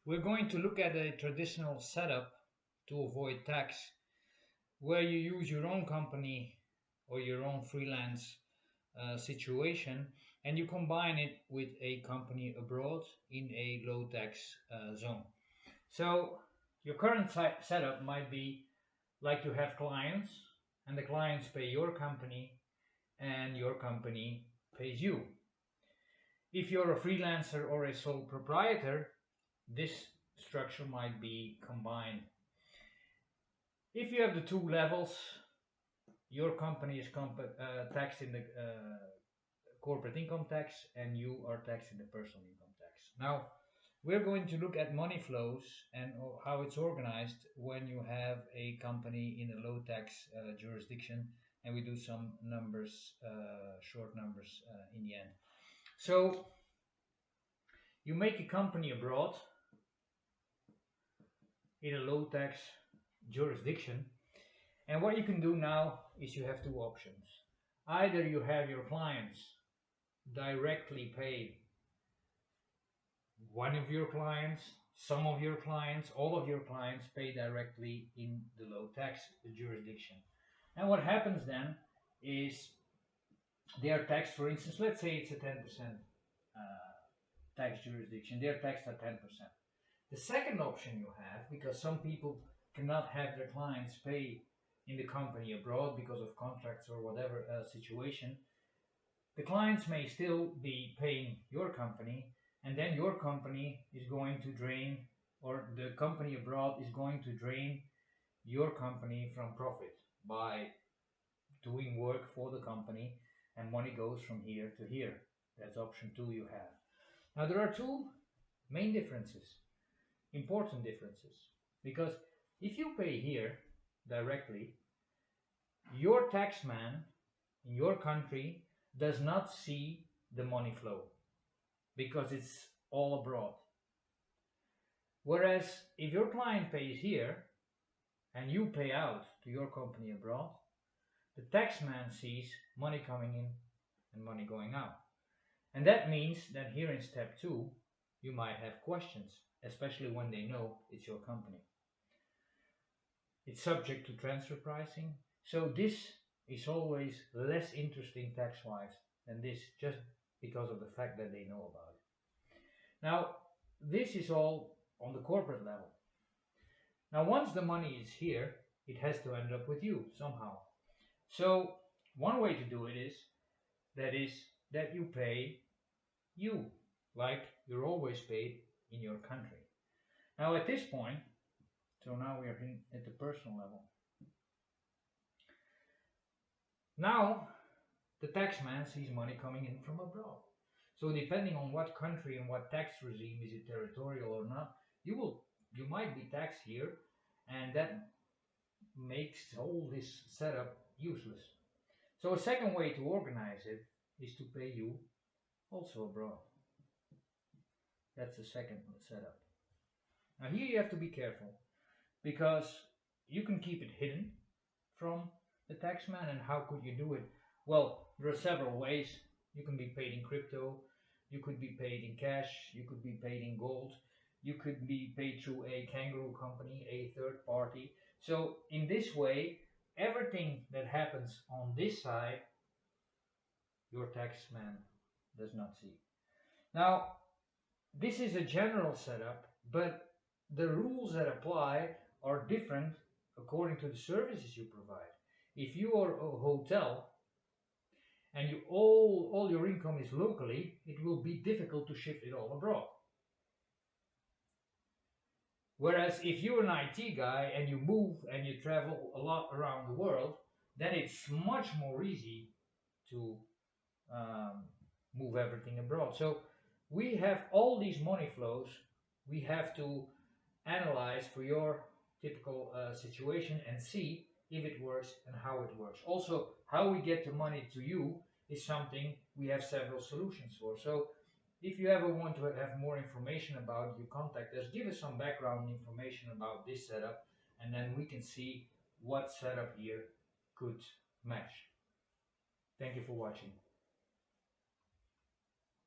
We're going to look at a traditional setup to avoid tax where you use your own company or your own freelance situation and you combine it with a company abroad in a low tax zone. So your current setup might be like you have clients and the clients pay your company and your company pays you. If you're a freelancer or a sole proprietor, this structure might be combined. If you have the two levels, your company is taxed in the corporate income tax and you are taxed in the personal income tax. Now, we're going to look at money flows and how it's organized when you have a company in a low tax jurisdiction, and we do some numbers, short numbers in the end. So, you make a company abroad in a low tax jurisdiction, and what you can do now is you have two options. Either you have your clients directly pay one of your clients, some of your clients, all of your clients pay directly in the low tax jurisdiction. And what happens then is they are taxed, for instance, let's say it's a 10% tax jurisdiction, they're taxed at 10%. The second option you have, because some people cannot have their clients pay in the company abroad because of contracts or whatever situation, the clients may still be paying your company, and then your company is going to drain, or the company abroad is going to drain your company from profit by doing work for the company, and money goes from here to here. That's option two you have. Now there are two main differences, important differences, because if you pay here directly, your taxman in your country does not see the money flow because it's all abroad. Whereas if your client pays here and you pay out to your company abroad, the taxman sees money coming in and money going out. And that means that here in step 2 you might have questions, especially when they know it's your company. It's subject to transfer pricing, so this is always less interesting tax-wise than this, just because of the fact that they know about it. Now, this is all on the corporate level. Now, once the money is here, it has to end up with you somehow. So, one way to do it is that you pay you, like you're always paid in your country. Now, at this point, so now we are at the personal level. Now, the taxman sees money coming in from abroad. So depending on what country and what tax regime, is it territorial or not, you might be taxed here, and that makes all this setup useless. So a second way to organize it is to pay you also abroad. That's the second setup. Now here you have to be careful, because you can keep it hidden from the taxman. And how could you do it? Well, there are several ways. You can be paid in crypto, you could be paid in cash, you could be paid in gold, you could be paid through a kangaroo company, a third party. So in this way, everything that happens on this side, your taxman does not see. Now, this is a general setup, but the rules that apply are different according to the services you provide. If you are a hotel and all your income is locally, it will be difficult to shift it all abroad. Whereas if you're an IT guy and you move and you travel a lot around the world, then it's much more easy to move everything abroad. So we have all these money flows we have to analyze for your typical situation and see if it works and how it works. Also, how we get the money to you is something we have several solutions for. So if you ever want to have more information about it, you contact us, give us some background information about this setup, and then we can see what setup here could match. Thank you for watching.